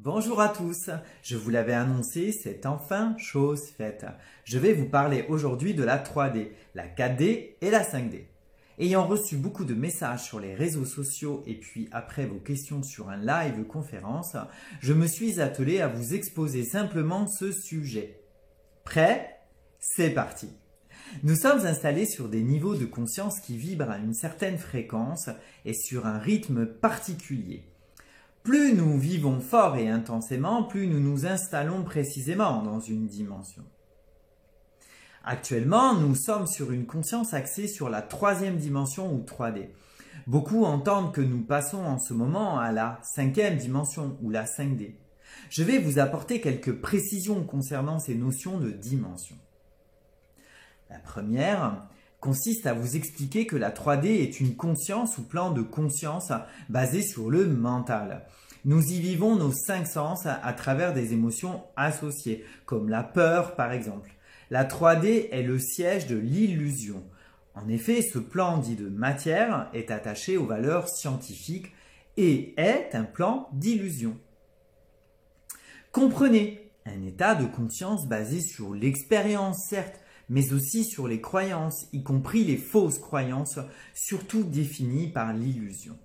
Bonjour à tous, je vous l'avais annoncé, c'est enfin chose faite. Je vais vous parler aujourd'hui de la 3D, la 4D et la 5D. Ayant reçu beaucoup de messages sur les réseaux sociaux et puis après vos questions sur un live conférence, je me suis attelé à vous exposer simplement ce sujet. Prêt? C'est parti! Nous sommes installés sur des niveaux de conscience qui vibrent à une certaine fréquence et sur un rythme particulier. Plus nous vivons fort et intensément, plus nous nous installons précisément dans une dimension. Actuellement, nous sommes sur une conscience axée sur la troisième dimension ou 3D. Beaucoup entendent que nous passons en ce moment à la cinquième dimension ou la 5D. Je vais vous apporter quelques précisions concernant ces notions de dimension. La première consiste à vous expliquer que la 3D est une conscience ou plan de conscience basé sur le mental. Nous y vivons nos 5 sens à travers des émotions associées, comme la peur par exemple. La 3D est le siège de l'illusion. En effet, ce plan dit de matière est attaché aux valeurs scientifiques et est un plan d'illusion. Comprenez, un état de conscience basé sur l'expérience certes, mais aussi sur les croyances, y compris les fausses croyances, surtout définies par l'illusion.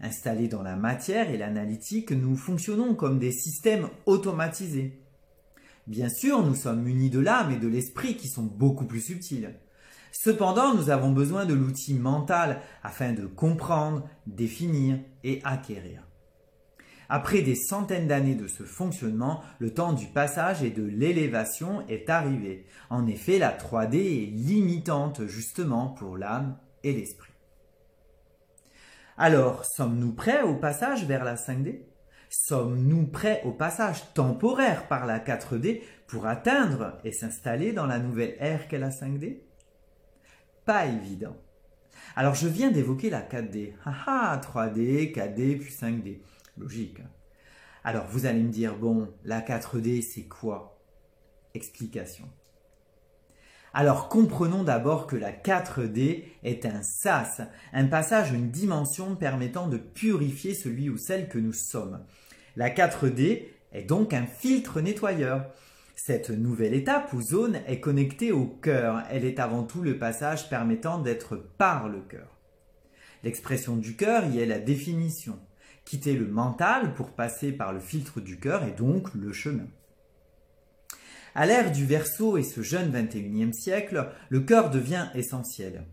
Installés dans la matière et l'analytique, nous fonctionnons comme des systèmes automatisés. Bien sûr, nous sommes munis de l'âme et de l'esprit qui sont beaucoup plus subtils. Cependant, nous avons besoin de l'outil mental afin de comprendre, définir et acquérir. Après des centaines d'années de ce fonctionnement, le temps du passage et de l'élévation est arrivé. En effet, la 3D est limitante justement pour l'âme et l'esprit. Alors, sommes-nous prêts au passage vers la 5D? Sommes-nous prêts au passage temporaire par la 4D pour atteindre et s'installer dans la nouvelle ère qu'est la 5D? Pas évident. Alors, je viens d'évoquer la 4D. 3D, 4D puis 5D. Logique. Alors vous allez me dire, bon, la 4D c'est quoi? Explication. Alors comprenons d'abord que la 4D est un sas, un passage, une dimension permettant de purifier celui ou celle que nous sommes. La 4D est donc un filtre nettoyeur. Cette nouvelle étape ou zone est connectée au cœur. Elle est avant tout le passage permettant d'être par le cœur. L'expression du cœur y est la définition. Quitter le mental pour passer par le filtre du cœur est donc le chemin. À l'ère du Verseau et ce jeune 21e siècle, le cœur devient essentiel.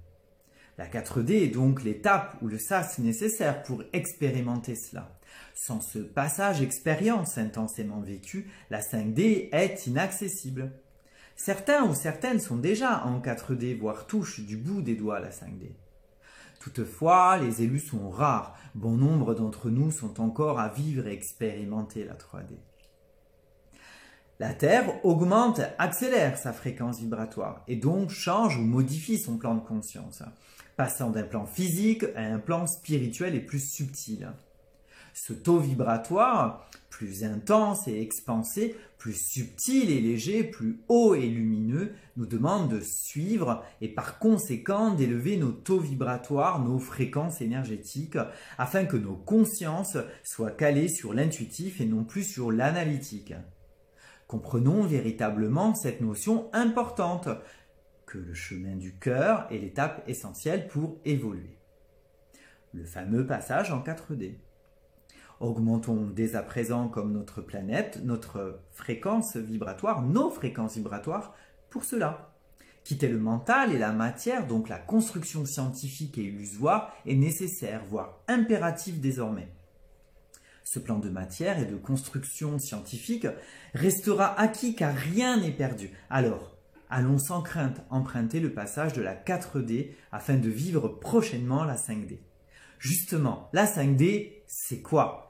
La 4D est donc l'étape ou le sas nécessaire pour expérimenter cela. Sans ce passage expérience intensément vécue, la 5D est inaccessible. Certains ou certaines sont déjà en 4D, voire touchent du bout des doigts la 5D. Toutefois, les élus sont rares. Bon nombre d'entre nous sont encore à vivre et expérimenter la 3D. La Terre augmente, accélère sa fréquence vibratoire et donc change ou modifie son plan de conscience, passant d'un plan physique à un plan spirituel et plus subtil. Ce taux vibratoire, plus intense et expansé, plus subtil et léger, plus haut et lumineux, nous demande de suivre et par conséquent d'élever nos taux vibratoires, nos fréquences énergétiques, afin que nos consciences soient calées sur l'intuitif et non plus sur l'analytique. Comprenons véritablement cette notion importante, que le chemin du cœur est l'étape essentielle pour évoluer. Le fameux passage en 4D. Augmentons dès à présent comme notre planète, notre fréquence vibratoire, nos fréquences vibratoires pour cela. Quitter le mental et la matière, donc la construction scientifique et illusoire, est nécessaire, voire impératif désormais. Ce plan de matière et de construction scientifique restera acquis car rien n'est perdu. Alors, allons sans crainte emprunter le passage de la 4D afin de vivre prochainement la 5D. Justement, la 5D, c'est quoi?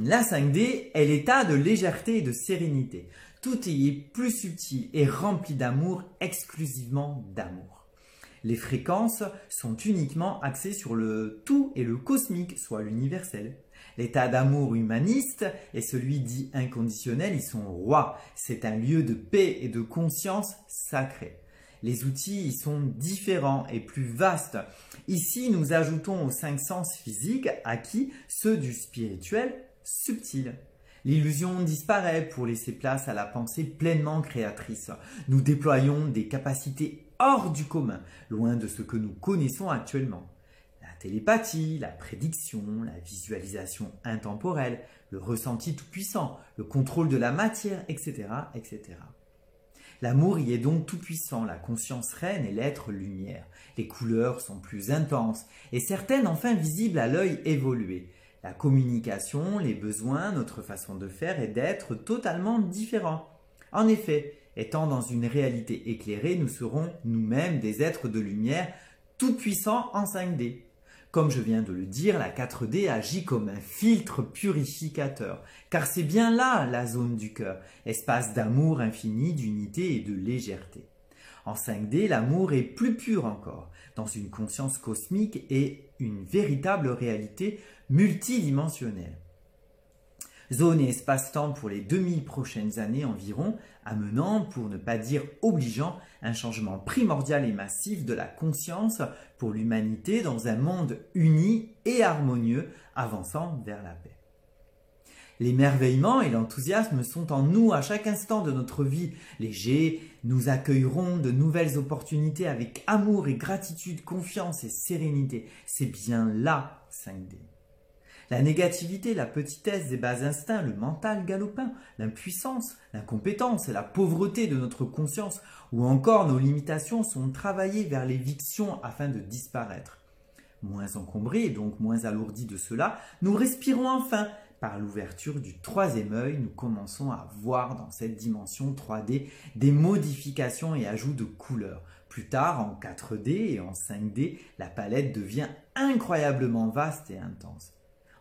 La 5D est l'état de légèreté et de sérénité. Tout y est plus subtil et rempli d'amour, exclusivement d'amour. Les fréquences sont uniquement axées sur le tout et le cosmique, soit l'universel. L'état d'amour humaniste et celui dit inconditionnel y sont rois. C'est un lieu de paix et de conscience sacrée. Les outils y sont différents et plus vastes. Ici, nous ajoutons aux 5 sens physiques acquis ceux du spirituel subtil. L'illusion disparaît pour laisser place à la pensée pleinement créatrice. Nous déployons des capacités hors du commun, loin de ce que nous connaissons actuellement. La télépathie, la prédiction, la visualisation intemporelle, le ressenti tout-puissant, le contrôle de la matière, etc., etc. L'amour y est donc tout-puissant, la conscience règne et l'être lumière. Les couleurs sont plus intenses et certaines enfin visibles à l'œil évolué. La communication, les besoins, notre façon de faire et d'être totalement différents. En effet, étant dans une réalité éclairée, nous serons nous-mêmes des êtres de lumière tout-puissants en 5D. Comme je viens de le dire, la 4D agit comme un filtre purificateur, car c'est bien là la zone du cœur, espace d'amour infini, d'unité et de légèreté. En 5D, l'amour est plus pur encore, dans une conscience cosmique et une véritable réalité multidimensionnelle. Zone et espace-temps pour les 2000 prochaines années environ, amenant, pour ne pas dire obligeant, un changement primordial et massif de la conscience pour l'humanité dans un monde uni et harmonieux, avançant vers la paix. L'émerveillement et l'enthousiasme sont en nous à chaque instant de notre vie. Légers, nous accueillerons de nouvelles opportunités avec amour et gratitude, confiance et sérénité. C'est bien là 5D. La négativité, la petitesse des bas instincts, le mental galopin, l'impuissance, l'incompétence et la pauvreté de notre conscience ou encore nos limitations sont travaillées vers l'éviction afin de disparaître. Moins encombrés et donc moins alourdis de cela, nous respirons enfin. Par l'ouverture du troisième œil, nous commençons à voir dans cette dimension 3D des modifications et ajouts de couleurs. Plus tard, en 4D et en 5D, la palette devient incroyablement vaste et intense.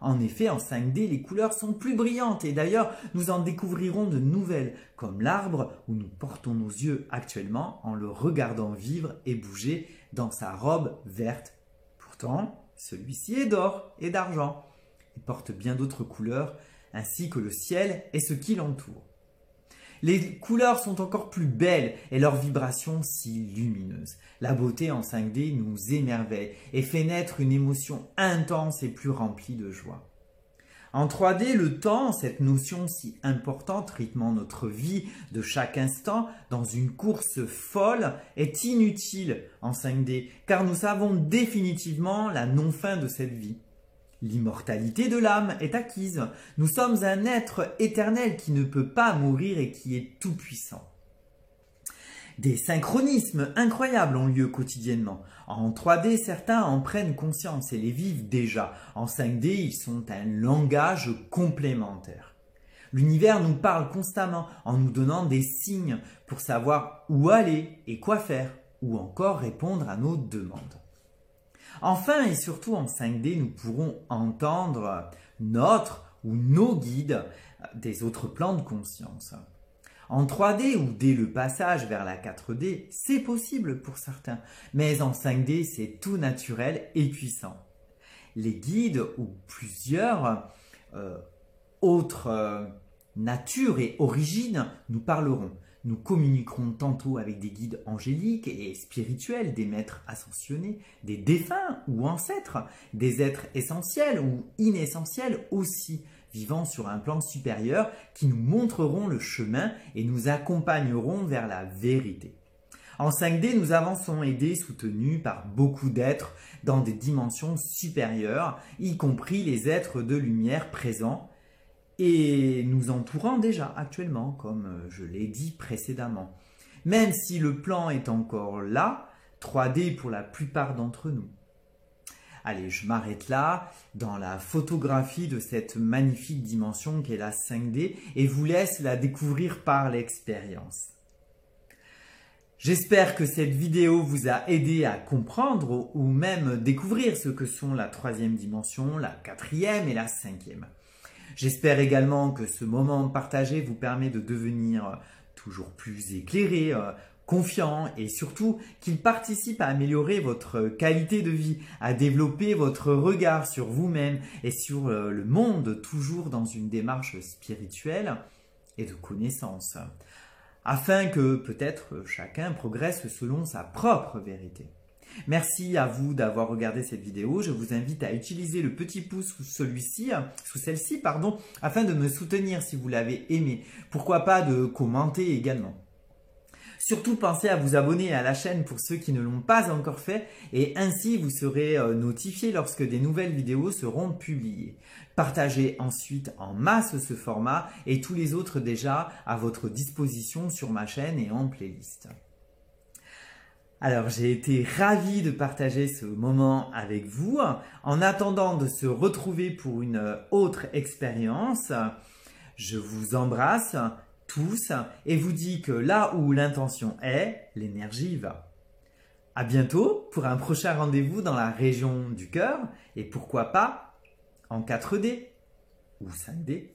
En effet, en 5D, les couleurs sont plus brillantes et d'ailleurs, nous en découvrirons de nouvelles, comme l'arbre où nous portons nos yeux actuellement en le regardant vivre et bouger dans sa robe verte. Pourtant, celui-ci est d'or et d'argent. Il porte bien d'autres couleurs, ainsi que le ciel et ce qui l'entoure. Les couleurs sont encore plus belles et leurs vibrations si lumineuses. La beauté en 5D nous émerveille et fait naître une émotion intense et plus remplie de joie. En 3D, le temps, cette notion si importante rythmant notre vie de chaque instant dans une course folle, est inutile en 5D car nous savons définitivement la non-fin de cette vie. L'immortalité de l'âme est acquise. Nous sommes un être éternel qui ne peut pas mourir et qui est tout-puissant. Des synchronismes incroyables ont lieu quotidiennement. En 3D, certains en prennent conscience et les vivent déjà. En 5D, ils sont un langage complémentaire. L'univers nous parle constamment en nous donnant des signes pour savoir où aller et quoi faire, ou encore répondre à nos demandes. Enfin et surtout en 5D, nous pourrons entendre notre ou nos guides des autres plans de conscience. En 3D ou dès le passage vers la 4D, c'est possible pour certains, mais en 5D, c'est tout naturel et puissant. Les guides ou plusieurs autres natures et origines nous parleront. Nous communiquerons tantôt avec des guides angéliques et spirituels, des maîtres ascensionnés, des défunts ou ancêtres, des êtres essentiels ou inessentiels aussi, vivant sur un plan supérieur qui nous montreront le chemin et nous accompagneront vers la vérité. En 5D, nous avançons aidés, soutenus par beaucoup d'êtres dans des dimensions supérieures, y compris les êtres de lumière présents, et nous entourant déjà actuellement, comme je l'ai dit précédemment. Même si le plan est encore là, 3D pour la plupart d'entre nous. Allez, je m'arrête là dans la photographie de cette magnifique dimension qu'est la 5D et vous laisse la découvrir par l'expérience. J'espère que cette vidéo vous a aidé à comprendre ou même découvrir ce que sont la troisième dimension, la quatrième et la cinquième. J'espère également que ce moment partagé vous permet de devenir toujours plus éclairé, confiant et surtout qu'il participe à améliorer votre qualité de vie, à développer votre regard sur vous-même et sur le monde, toujours dans une démarche spirituelle et de connaissance, afin que peut-être chacun progresse selon sa propre vérité. Merci à vous d'avoir regardé cette vidéo. Je vous invite à utiliser le petit pouce sous celle-ci, afin de me soutenir si vous l'avez aimé. Pourquoi pas de commenter également. Surtout, pensez à vous abonner à la chaîne pour ceux qui ne l'ont pas encore fait et ainsi vous serez notifié lorsque des nouvelles vidéos seront publiées. Partagez ensuite en masse ce format et tous les autres déjà à votre disposition sur ma chaîne et en playlist. Alors, j'ai été ravi de partager ce moment avec vous. En attendant de se retrouver pour une autre expérience, je vous embrasse tous et vous dis que là où l'intention est, l'énergie va. À bientôt pour un prochain rendez-vous dans la région du cœur et pourquoi pas en 4D ou 5D.